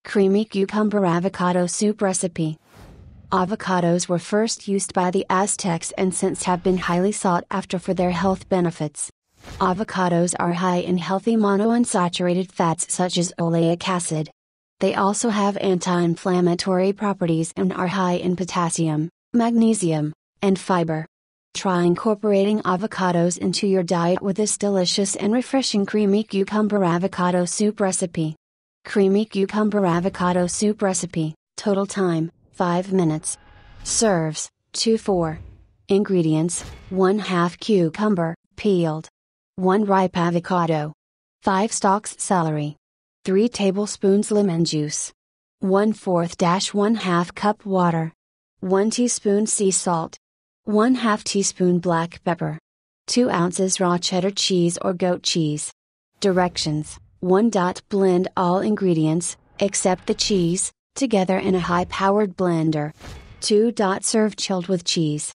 Creamy Cucumber Avocado Soup Recipe. Avocados were first used by the Aztecs and since have been highly sought after for their health benefits. Avocados are high in healthy mono-unsaturated fats such as oleic acid. They also have anti-inflammatory properties and are high in potassium, magnesium, and fiber. Try incorporating avocados into your diet with this delicious and refreshing Creamy Cucumber Avocado Soup recipe. Creamy Cucumber Avocado Soup Recipe, total time, 5 minutes. Serves, 2-4. Ingredients, 1/2 cucumber, peeled. 1 ripe avocado. 5 stalks celery. 3 tablespoons lemon juice. 1/4-1/2 cup water. 1 teaspoon sea salt. 1/2 teaspoon black pepper. 2 ounces raw cheddar cheese or goat cheese. Directions: 1. Blend all ingredients, except the cheese, together in a high-powered blender. 2. Serve chilled with cheese.